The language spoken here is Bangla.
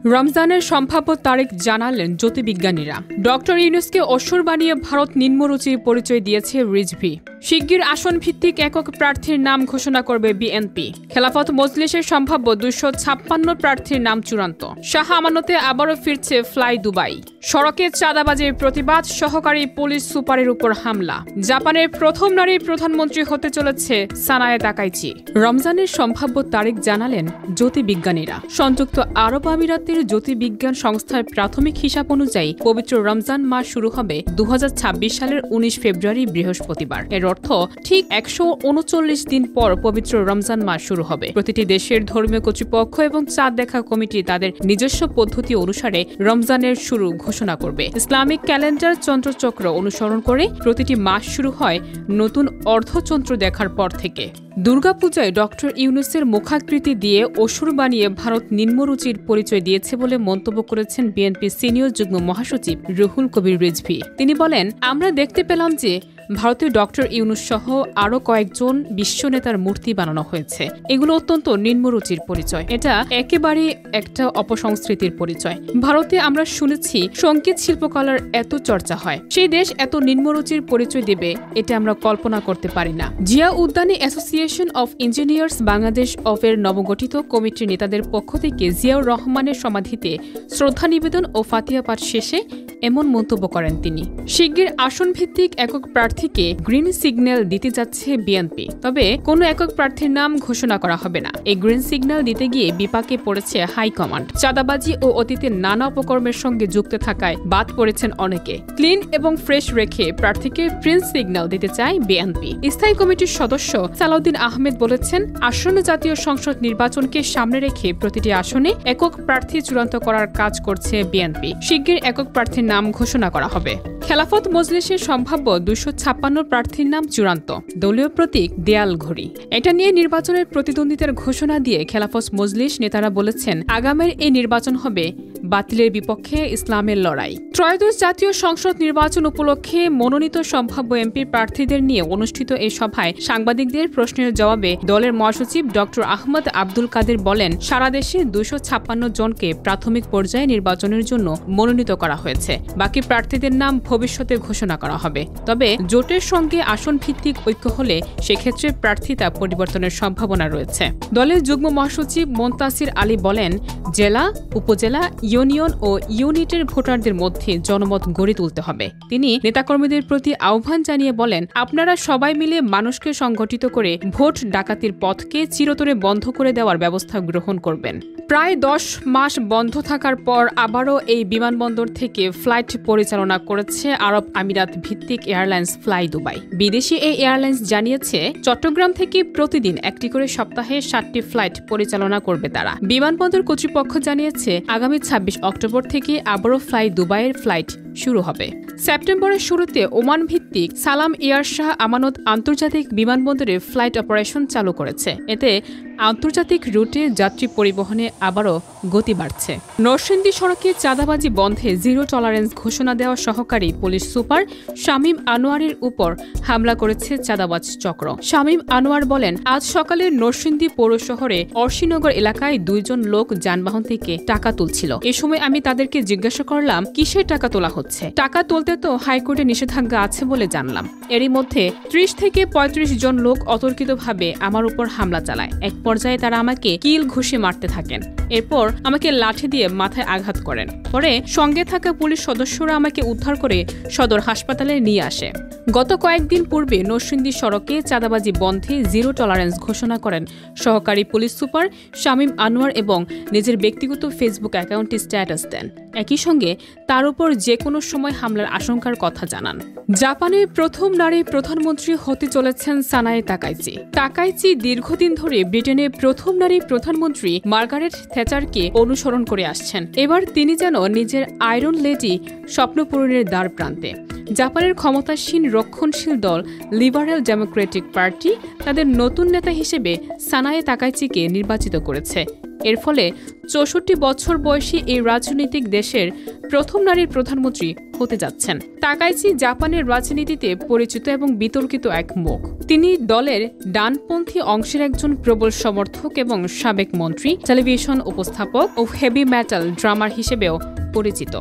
রমজানের সম্ভাব্য তারিখ জানালেন জ্যোতির্বিজ্ঞানীরা। ডক্টর ইউনূসকে অসুর বানিয়ে ভারত নিম্নরুচির পরিচয় দিয়েছে রিজভি। শিগগির আসন ভিত্তিক একক প্রার্থীর নাম ঘোষণা করবে বিএনপি। খেলাফত মজলিসের সম্ভাব্য 256 প্রার্থীর নাম চূড়ান্ত। শাহ আমানতে আবারও ফিরছে ফ্লাই দুবাই। সড়কে চাঁদাবাজির প্রতিবাদ, সহকারী পুলিশ সুপারের উপর হামলা। জাপানের প্রথম নারী প্রধানমন্ত্রী হতে চলেছে সানায়ে তাকাইচি। রমজানের সম্ভাব্য তারিখ জানালেন জ্যোতির্বিজ্ঞানীরা। সংযুক্ত আরব আমিরাতের জ্যোতির্বিজ্ঞান সংস্থার প্রাথমিক হিসাব অনুযায়ী পবিত্র রমজান মাস শুরু হবে 2026 সালের 19 ফেব্রুয়ারি বৃহস্পতিবার। এর অর্থ ঠিক 139 দিন পর পবিত্র রমজান মাস শুরু হবে। প্রতিটি দেশের ধর্মীয় কর্তৃপক্ষ এবং চাঁদ দেখা কমিটি তাদের নিজস্ব পদ্ধতি অনুসারে রমজানের শুরু ঘোষণা করবে। ইসলামিক ক্যালেন্ডার চন্দ্রচক্র অনুসরণ করে প্রতিটি মাস শুরু হয় নতুন অর্ধচন্দ্র দেখার পর থেকে। দুর্গাপূজায় ডক্টর ইউনূসের মুখাকৃতি দিয়ে অসুর বানিয়ে ভারত নিম্নরুচির পরিচয় দিয়েছে বলে মন্তব্য করেছেন বিএনপির সিনিয়র যুগ্ম মহাসচিব রুহুল কবির রিজভী। তিনি বলেন, আমরা দেখতে পেলাম যে ভারতীয় ডক্টর ইউনূস সহ আরও কয়েকজন বিশ্ব নেতার মূর্তি বানানো হয়েছে। এগুলো অত্যন্ত নিম্নরুচির পরিচয়। এটা একেবারে একটা অপসংস্কৃতির পরিচয়। ভারতে আমরা শুনেছি সংগীত শিল্পকলার এত চর্চা হয়, সেই দেশ এত নিম্নরুচির পরিচয় দেবে এটা আমরা কল্পনা করতে পারি না। জিয়া উদ্যানী অ্যাসোসিয়েশন অফ ইঞ্জিনিয়ার্স বাংলাদেশ অফের নবগঠিত কমিটির নেতাদের পক্ষ থেকে জিয়াউর রহমানের সমাধিতে শ্রদ্ধা নিবেদন ও ফাতিহা পাঠ শেষে এমন মন্তব্য করেন তিনি। শিগগির আসন ভিত্তিক একক প্রার্থীকে গ্রিন সিগন্যাল দিতে যাচ্ছে বিএনপি, তবে কোনো একক প্রার্থীর নাম ঘোষণা করা হবে না। এই গ্রিন সিগন্যাল দিতে গিয়ে বিপাকে পড়েছে হাইকমান্ড। চাঁদাবাজি ও অতীতের নানা অপকর্মের সঙ্গে যুক্ত থাকায় বাদ পড়েছেন অনেকে। ক্লিন এবং ফ্রেশ রেখে প্রার্থীকে গ্রিন সিগন্যাল দিতে চায় বিএনপি। স্থায়ী কমিটির সদস্য সালাউদ্দিন আহমেদ বলেছেন, আসন্ন জাতীয় সংসদ নির্বাচনকে সামনে রেখে প্রতিটি আসনে একক প্রার্থী চূড়ান্ত করার কাজ করছে বিএনপি। শিগগির একক প্রার্থীর নাম ঘোষণা করা হবে। খেলাফত মজলিসের সম্ভাব্য 256 প্রার্থীর নাম চূড়ান্ত। দলীয় প্রতীক দেয়াল ঘড়ি। এটা নিয়ে নির্বাচনের প্রতিদ্বন্দ্বিতার ঘোষণা দিয়ে খেলাফত মজলিস নেতারা বলেছেন, আগামীর এই নির্বাচন হবে বাতিলের বিপক্ষে ইসলামের লড়াই। ত্রয়োদশ জাতীয় সংসদ নির্বাচন উপলক্ষে মনোনীত সম্ভাব্য এমপি প্রার্থীদের নিয়ে অনুষ্ঠিত এই সভায় সাংবাদিকদের প্রশ্নের জবাবে দলের মহাসচিব ডক্টর আহমদ আব্দুল কাদের বলেন, সারা দেশে 256 জনকে প্রাথমিক পর্যায়ে নির্বাচনের জন্য মনোনীত করা হয়েছে। বাকি প্রার্থীদের নাম ভবিষ্যতে ঘোষণা করা হবে। তবে জোটের সঙ্গে আসন ভিত্তিক ঐক্য হলে সেক্ষেত্রে প্রার্থিতা পরিবর্তনের সম্ভাবনা রয়েছে। দলের যুগ্ম মহাসচিব মোন্তাসির আলী বলেন, জেলা, উপজেলা, ইউনিয়ন ও ইউনিটের ভোটারদের মধ্যে জনমত গড়ে তুলতে হবে। তিনি নেতাকর্মীদের প্রতি আহ্বান জানিয়ে বলেন, আপনারা সবাই মিলে মানুষকে সংগঠিত করে ভোট ডাকাতির পথকে চিরতরে বন্ধ করে দেওয়ার ব্যবস্থা গ্রহণ করবেন। প্রায় 10 মাস বন্ধ থাকার পর আবারও এই বিমানবন্দর থেকে ফ্লাইট পরিচালনা করেছে আরব আমিরাত ভিত্তিক এয়ারলাইন্স ফ্লাই দুবাই। বিদেশি এই এয়ারলাইন্স জানিয়েছে, চট্টগ্রাম থেকে প্রতিদিন একটি করে সপ্তাহে 7টি ফ্লাইট পরিচালনা করবে তারা। বিমানবন্দর কর্তৃপক্ষ জানিয়েছে, আগামী 26 অক্টোবর থেকে আবারও ফ্লাই দুবাইয়ের ফ্লাইট শুরু হবে। সেপ্টেম্বরের শুরুতে ওমান ভিত্তিক সালাম এয়ার শাহ আমানত আন্তর্জাতিক বিমানবন্দরে ফ্লাইট অপারেশন চালু করেছে। এতে আন্তর্জাতিক রুটে যাত্রী পরিবহনে আবারও গতি বাড়ছে। নরসিংদী সড়কে চাঁদাবাজি বন্ধে জিরো টলারেন্স ঘোষণা দেওয়া সহকারী পুলিশ সুপার শামীম আনোয়ারের উপর হামলা করেছে চাঁদাবাজ চক্র। শামীম আনোয়ার বলেন, আজ সকালে নরসিংদী পৌর শহরে অর্শিনগর এলাকায় 2 জন লোক যানবাহন থেকে টাকা তুলছিল। এ সময় আমি তাদেরকে জিজ্ঞাসা করলাম, কিসের টাকা তোলা হচ্ছে? টাকা তুলতে তো হাইকোর্টে নিষেধাজ্ঞা আছে বলে জানলাম। এরই মধ্যে 30 থেকে 35 জন লোক অতর্কিতভাবে আমার উপর হামলা চালায়। এক পর্যায়ে তারা আমাকে কিল ঘুষি মারতে থাকেন। এরপর আমাকে লাঠি দিয়ে মাথায় আঘাত করেন। পরে সঙ্গে থাকা পুলিশ সদস্যরা আমাকে উদ্ধার করে সদর হাসপাতালে নিয়ে আসে। গত কয়েকদিন পূর্বে নরসিংদী সড়কে চাঁদাবাজি বন্ধে জিরো টলারেন্স ঘোষণা করেন সহকারী পুলিশ সুপার শামীম আনোয়ার এবং নিজের ব্যক্তিগত ফেসবুক অ্যাকাউন্টে স্ট্যাটাস দেন। একই সঙ্গে তার উপর যে কোনো সময় হামলার আশঙ্কার কথা জানান। জাপানের প্রথম নারী প্রধানমন্ত্রী হতে চলেছেন সানায়ে তাকাইচি। তাকাইচি দীর্ঘদিন ধরে ব্রিটেনের প্রথম নারী প্রধানমন্ত্রী মার্গারেট থ্যাচারকে অনুসরণ করে আসছেন। এবার তিনি যেন নিজের আয়রন লেডি স্বপ্ন পূরণের দ্বার প্রান্তে। জাপানের ক্ষমতাসীন রক্ষণশীল দল লিবারেল ডেমোক্রেটিক পার্টি তাদের নতুন নেতা হিসেবে সানায়ে তাকাইচিকে নির্বাচিত করেছে। এর ফলে ৬৪ বছর বয়সী এই রাজনৈতিক দেশের প্রথম নারীর প্রধানমন্ত্রী হতে যাচ্ছেন। তাকাইচি জাপানের রাজনীতিতে পরিচিত এবং বিতর্কিত এক মুখ। তিনি দলের ডানপন্থী অংশের একজন প্রবল সমর্থক এবং সাবেক মন্ত্রী, টেলিভিশন উপস্থাপক ও হেভি মেটাল ড্রামার হিসেবেও পরিচিত।